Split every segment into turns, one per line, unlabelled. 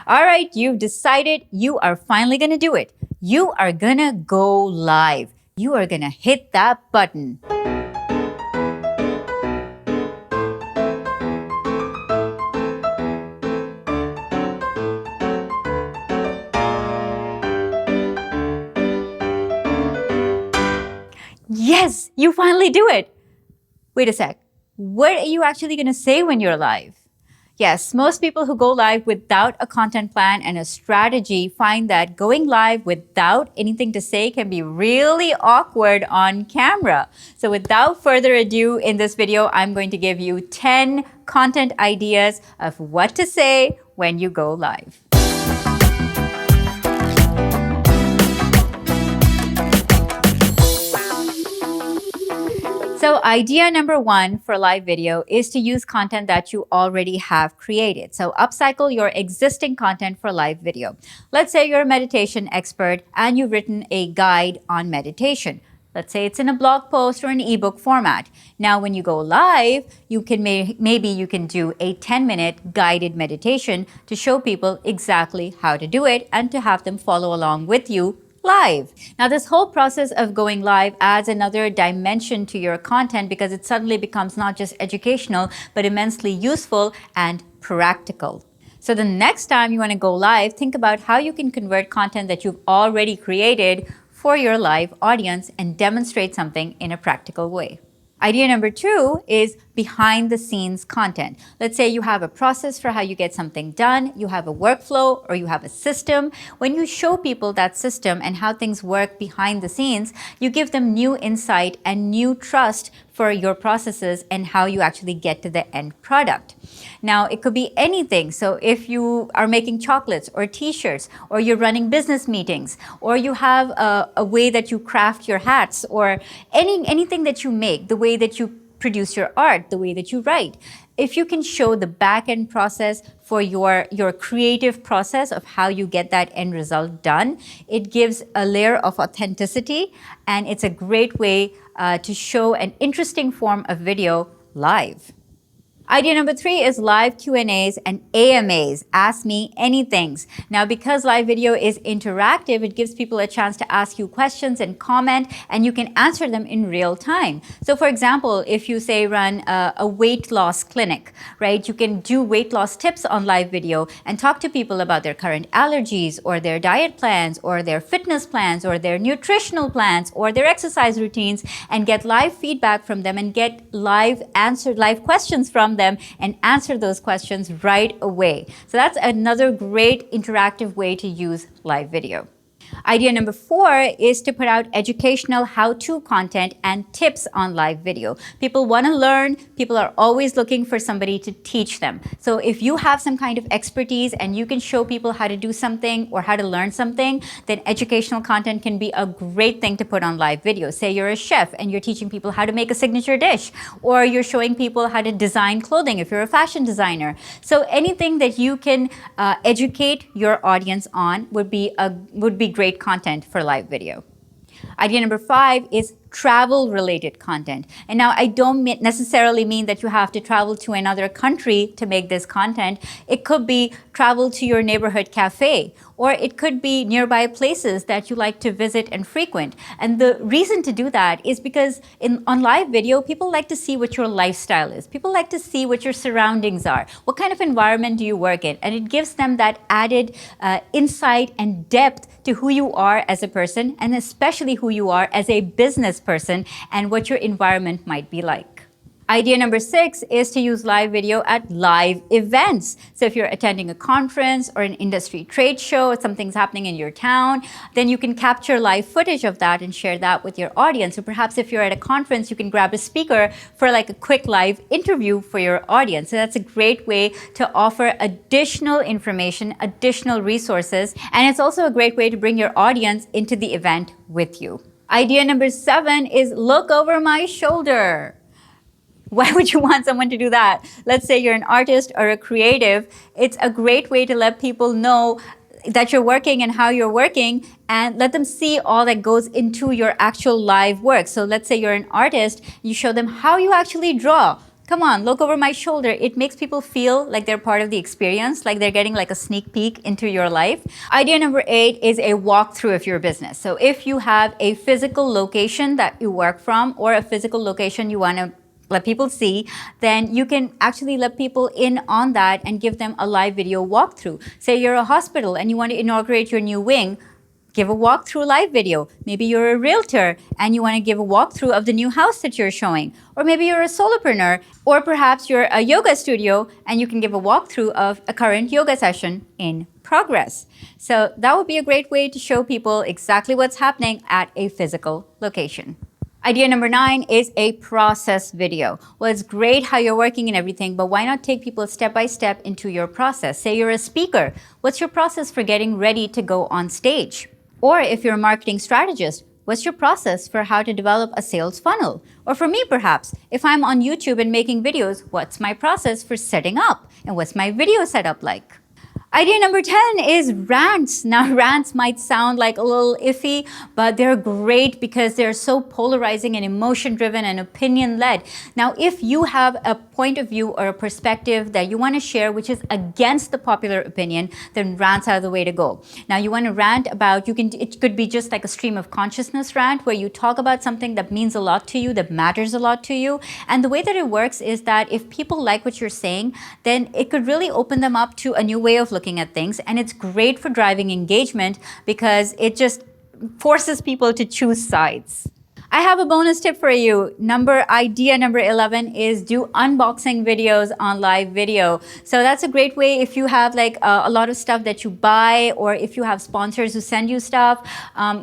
All right, you've decided you are finally going to do it. You are going to go live. You are going to hit that button. Yes, you finally do it. Wait a sec. What are you actually going to say when you're live? Yes, most people who go live without a content plan and a strategy find that going live without anything to say can be really awkward on camera. So without further ado, in this video, I'm going to give you 10 content ideas of what to say when you go live. So idea number 1 for live video is to use content that you already have created. So upcycle your existing content for live video. Let's say you're a meditation expert and you've written a guide on meditation. Let's say it's in a blog post or an ebook format. Now, when you go live, you can maybe you can do a 10-minute guided meditation to show people exactly how to do it and to have them follow along with you live. Now, this whole process of going live adds another dimension to your content because it suddenly becomes not just educational, but immensely useful and practical. So the next time you want to go live, think about how you can convert content that you've already created for your live audience and demonstrate something in a practical way. Idea number 2 is behind the scenes content. Let's say you have a process for how you get something done, you have a workflow or you have a system. When you show people that system and how things work behind the scenes, you give them new insight and new trust for your processes and how you actually get to the end product. Now, it could be anything. So if you are making chocolates or t-shirts, or you're running business meetings, or you have a way that you craft your hats, or anything that you make, the way that you produce your art, the way that you write. If you can show the back-end process for your creative process of how you get that end result done, it gives a layer of authenticity, and it's a great way to show an interesting form of video live. Idea number 3 is live Q&As and AMAs, Ask Me Anythings. Now, because live video is interactive, it gives people a chance to ask you questions and comment, and you can answer them in real time. So for example, if you say run a weight loss clinic, right, you can do weight loss tips on live video and talk to people about their current allergies or their diet plans or their fitness plans or their nutritional plans or their exercise routines, and get live feedback from them and get live questions from them and answer those questions right away. So that's another great interactive way to use live video. Idea number 4 is to put out educational how-to content and tips on live video. People want to learn. People are always looking for somebody to teach them. So if you have some kind of expertise and you can show people how to do something or how to learn something, then educational content can be a great thing to put on live video. Say you're a chef and you're teaching people how to make a signature dish, or you're showing people how to design clothing if you're a fashion designer. So anything that you can educate your audience on would be great content for live video. Idea number 5 is travel-related content. And now I don't necessarily mean that you have to travel to another country to make this content. It could be travel to your neighborhood cafe, or it could be nearby places that you like to visit and frequent. And the reason to do that is because on live video, people like to see what your lifestyle is. People like to see what your surroundings are. What kind of environment do you work in? And it gives them that added insight and depth to who you are as a person, and especially who you are as a business person and what your environment might be like. Idea number 6 is to use live video at live events. So if you're attending a conference or an industry trade show, or something's happening in your town, then you can capture live footage of that and share that with your audience. So perhaps if you're at a conference, you can grab a speaker for like a quick live interview for your audience. So that's a great way to offer additional information, additional resources, and it's also a great way to bring your audience into the event with you. Idea number 7 is look over my shoulder. Why would you want someone to do that? Let's say you're an artist or a creative. It's a great way to let people know that you're working and how you're working, and let them see all that goes into your actual live work. So let's say you're an artist, you show them how you actually draw. Come on, look over my shoulder. It makes people feel like they're part of the experience, like they're getting like a sneak peek into your life. Idea number 8 is a walkthrough of your business. So if you have a physical location that you work from or a physical location you want to let people see, then you can actually let people in on that and give them a live video walkthrough. Say you're a hospital and you want to inaugurate your new wing, give a walkthrough live video. Maybe you're a realtor and you want to give a walkthrough of the new house that you're showing. Or maybe you're a solopreneur, or perhaps you're a yoga studio and you can give a walkthrough of a current yoga session in progress. So that would be a great way to show people exactly what's happening at a physical location. Idea number 9 is a process video. Well, it's great how you're working and everything, but why not take people step by step into your process? Say you're a speaker. What's your process for getting ready to go on stage? Or if you're a marketing strategist, what's your process for how to develop a sales funnel? Or for me, perhaps, if I'm on YouTube and making videos, what's my process for setting up? And what's my video setup like? Idea number 10 is rants. Now, rants might sound like a little iffy, but they're great because they're so polarizing and emotion-driven and opinion-led. Now, if you have a point of view or a perspective that you want to share which is against the popular opinion, then rants are the way to go. Now, you want to rant about, it could be just like a stream of consciousness rant where you talk about something that means a lot to you, that matters a lot to you. And the way that it works is that if people like what you're saying, then it could really open them up to a new way of looking at things, and it's great for driving engagement because it just forces people to choose sides. I have a bonus tip for you. Idea number 11 is do unboxing videos on live video. So that's a great way if you have like a lot of stuff that you buy, or if you have sponsors who send you stuff.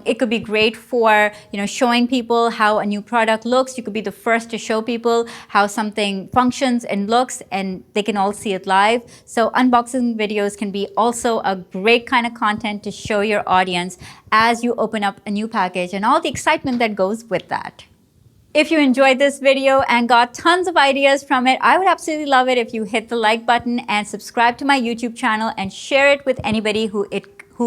It could be great for showing people how a new product looks. You could be the first to show people how something functions and looks, and they can all see it live. So unboxing videos can be also a great kind of content to show your audience as you open up a new package and all the excitement that goes with that. If you enjoyed this video and got tons of ideas from it, I would absolutely love it if you hit the like button and subscribe to my YouTube channel and share it with anybody who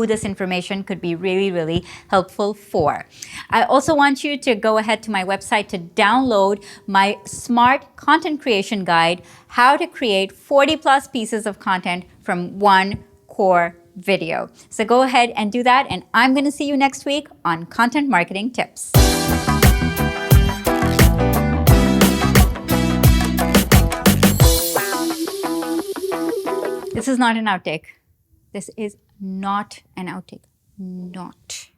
this information could be really, really helpful for. I also want you to go ahead to my website to download my Smart Content Creation Guide, how to create 40+ pieces of content from one core video. So go ahead and do that, and I'm going to see you next week on Content Marketing Tips. This is not an outtake. This is not an outtake. Not.